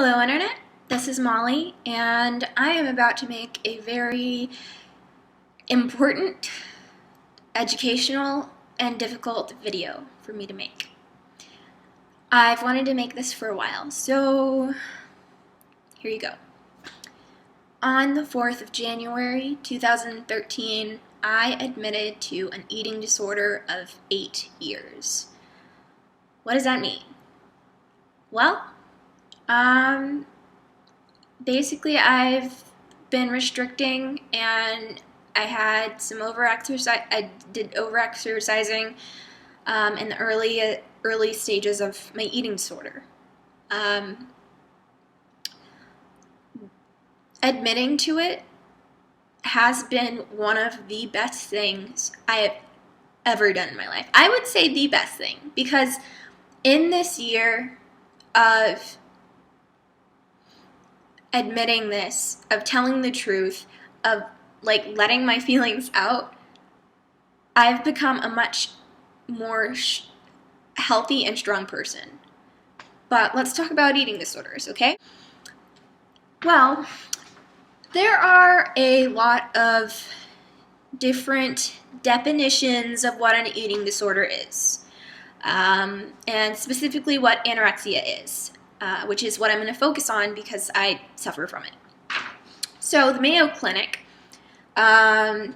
Hello Internet, this is Molly and I am about to make a very important, educational, and difficult video for me to make. I've wanted to make this for a while, so here you go. On the 4th of January 2013, I admitted to an eating disorder of 8 years. What does that mean? Well, basically I've been restricting and I had some overexercise. I did overexercising in the early stages of my eating disorder. Admitting to it has been one of the best things I have ever done in my life. I would say the best thing, because in this year of admitting this, of telling the truth, of letting my feelings out, I've become a much more healthy and strong person. But let's talk about eating disorders, okay? Well, there are a lot of different definitions of what an eating disorder is, and specifically what anorexia is. Which is what I'm going to focus on because I suffer from it. So the Mayo Clinic,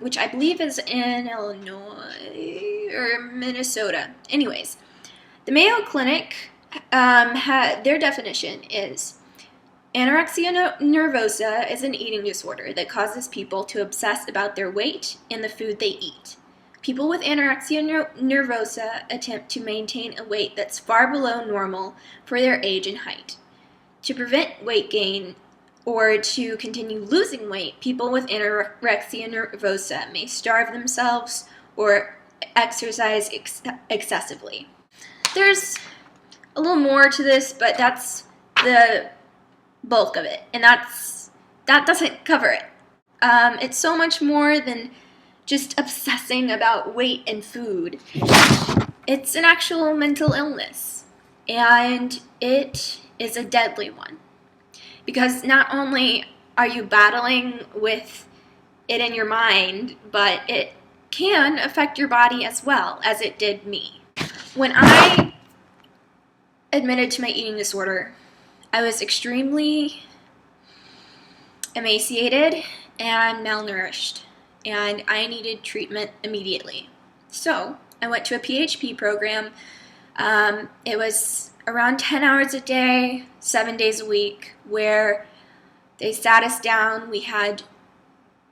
which I believe is in Illinois or Minnesota. Anyways, the Mayo Clinic, their definition is: anorexia nervosa is an eating disorder that causes people to obsess about their weight and the food they eat. People with anorexia nervosa attempt to maintain a weight that's far below normal for their age and height. To prevent weight gain or to continue losing weight, people with anorexia nervosa may starve themselves or exercise excessively. There's a little more to this, but that's the bulk of it, and that doesn't cover it. It's so much more than just obsessing about weight and food. It's an actual mental illness, and it is a deadly one. Because not only are you battling with it in your mind, but it can affect your body as well, as it did me. When I admitted to my eating disorder, I was extremely emaciated and malnourished, and I needed treatment immediately. So I went to a PHP program. It was around 10 hours a day, 7 days a week, where they sat us down. We had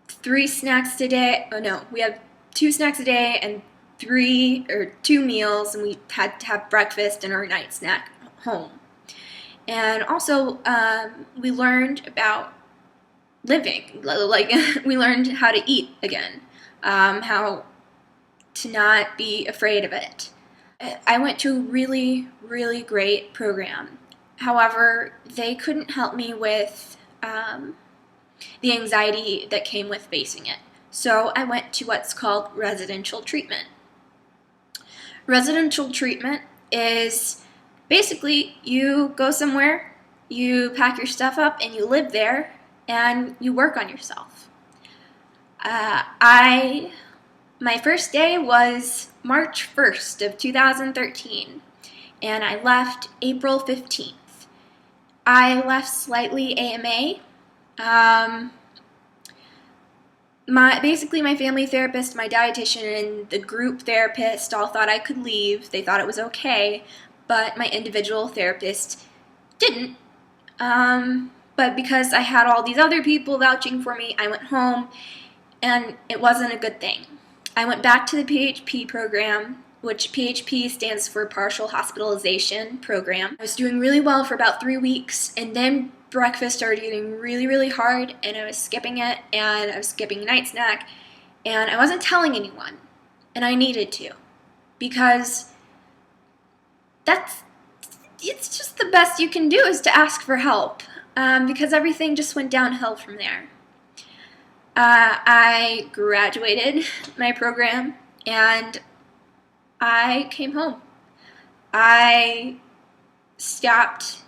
3 snacks a day. Oh no, we had 2 snacks a day and 2 meals, and we had to have breakfast and our night snack home. And also, we learned about living, we learned how to eat again, how to not be afraid of it. I went to a really, really great program. However, they couldn't help me with the anxiety that came with facing it. So I went to what's called residential treatment. Residential treatment is basically you go somewhere, you pack your stuff up, and you live there, and you work on yourself. My first day was March 1st of 2013, and I left April 15th. I left slightly AMA. Basically my family therapist, my dietitian, and the group therapist all thought I could leave. They thought it was okay, but my individual therapist didn't. But because I had all these other people vouching for me, I went home, and it wasn't a good thing. I went back to the PHP program, which PHP stands for Partial Hospitalization Program. I was doing really well for about 3 weeks, and then breakfast started getting really, really hard, and I was skipping it, and I was skipping night snack, and I wasn't telling anyone, and I needed to, because it's just the best you can do is to ask for help. Because everything just went downhill from there. I graduated my program and I came home. I stopped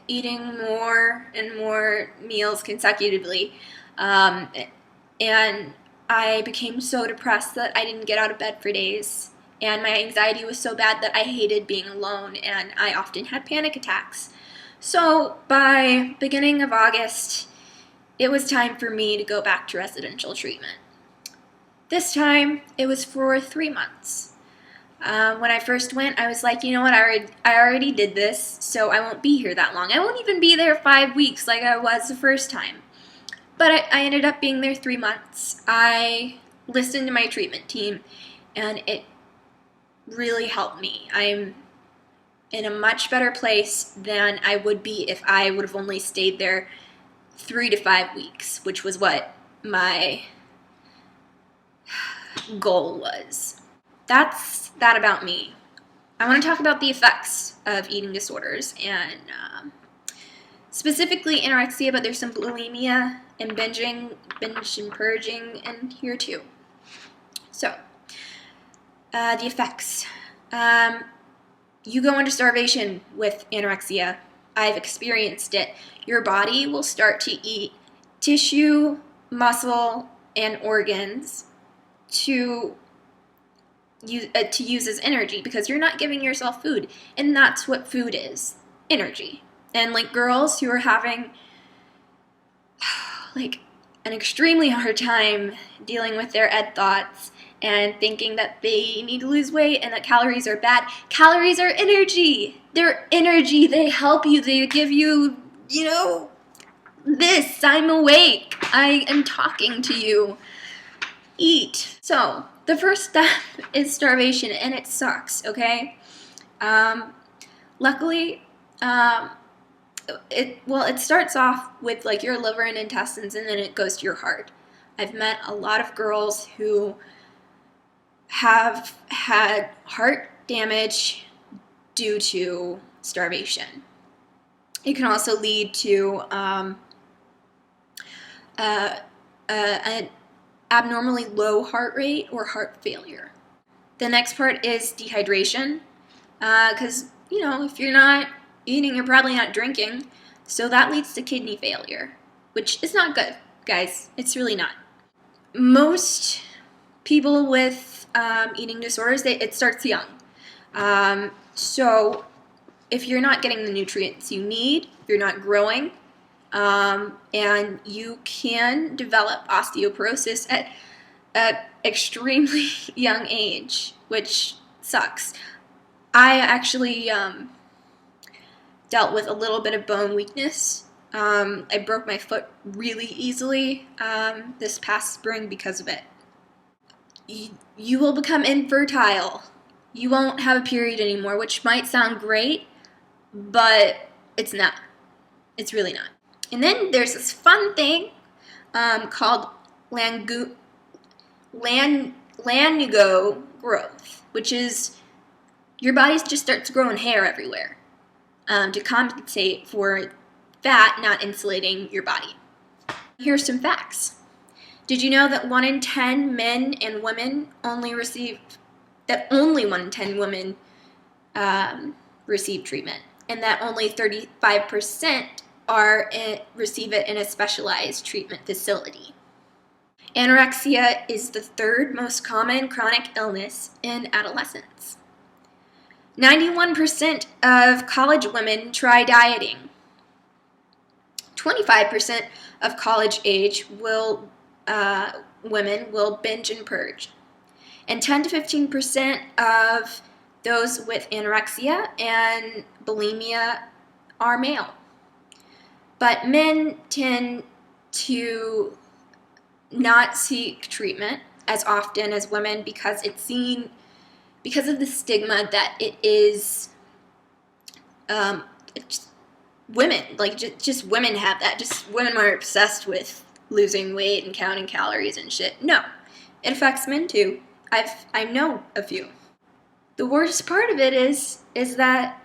eating more and more meals consecutively. And I became so depressed that I didn't get out of bed for days. And my anxiety was so bad that I hated being alone, and I often had panic attacks. So by beginning of August, it was time for me to go back to residential treatment. This time, it was for 3 months. When I first went, I was like, you know what, I already did this, so I won't be here that long. I won't even be there 5 weeks like I was the first time. But I ended up being there 3 months. I listened to my treatment team, and it really helped me. I'm in a much better place than I would be if I would have only stayed there 3 to 5 weeks, which was what my goal was. That's that about me. I want to talk about the effects of eating disorders, and specifically anorexia, but there's some bulimia and binge and purging in here too. So, the effects. You go into starvation with anorexia. I've experienced it. Your body will start to eat tissue, muscle, and organs to use as energy because you're not giving yourself food. And that's what food is, energy. And like girls who are having like an extremely hard time dealing with their ed thoughts and thinking that they need to lose weight and that calories are bad. Calories are energy. They're energy. They help you. They give you, this. I'm awake. I am talking to you. Eat. So, the first step is starvation, and it sucks, okay? Luckily, it starts off with like your liver and intestines, and then it goes to your heart. I've met a lot of girls who have had heart damage due to starvation. It can also lead to an abnormally low heart rate or heart failure. The next part is dehydration, because if you're not eating, you're probably not drinking, so that leads to kidney failure, which is not good, guys. It's really not. Most people with eating disorders, it starts young. So if you're not getting the nutrients you need, you're not growing, and you can develop osteoporosis at an extremely young age, which sucks. I actually dealt with a little bit of bone weakness. I broke my foot really easily this past spring because of it. You will become infertile. You won't have a period anymore, which might sound great, but it's not. It's really not. And then there's this fun thing called Lanigo growth, which is your body just starts growing hair everywhere to compensate for fat not insulating your body. Here's some facts. Did you know that 1 in 10 men and women only 1 in 10 women receive treatment, and that only 35% receive it in a specialized treatment facility? Anorexia is the 3rd most common chronic illness in adolescents. 91% of college women try dieting. 25% of college-age women will binge and purge. And 10 to 15% of those with anorexia and bulimia are male. But men tend to not seek treatment as often as women because of the stigma that it is women, like just women have that. Just women are obsessed with losing weight and counting calories and shit. No, it affects men too. I know a few. The worst part of it is that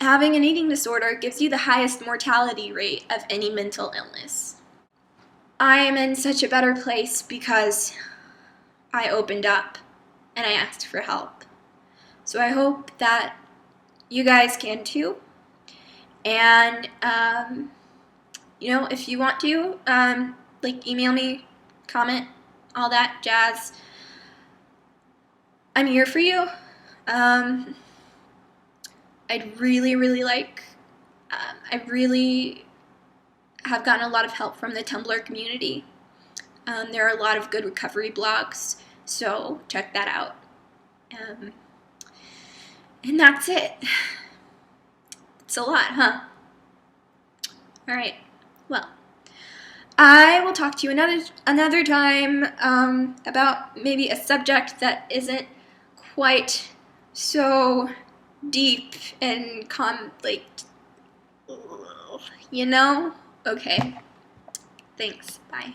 having an eating disorder gives you the highest mortality rate of any mental illness. I am in such a better place because I opened up and I asked for help. So I hope that you guys can too. And if you want to, email me, comment, all that jazz. I'm here for you. I'd really, really like. I really have gotten a lot of help from the Tumblr community. There are a lot of good recovery blogs, so check that out. And that's it. It's a lot, huh? All right. Well, I will talk to you another time about maybe a subject that isn't quite so deep and Okay. Thanks. Bye.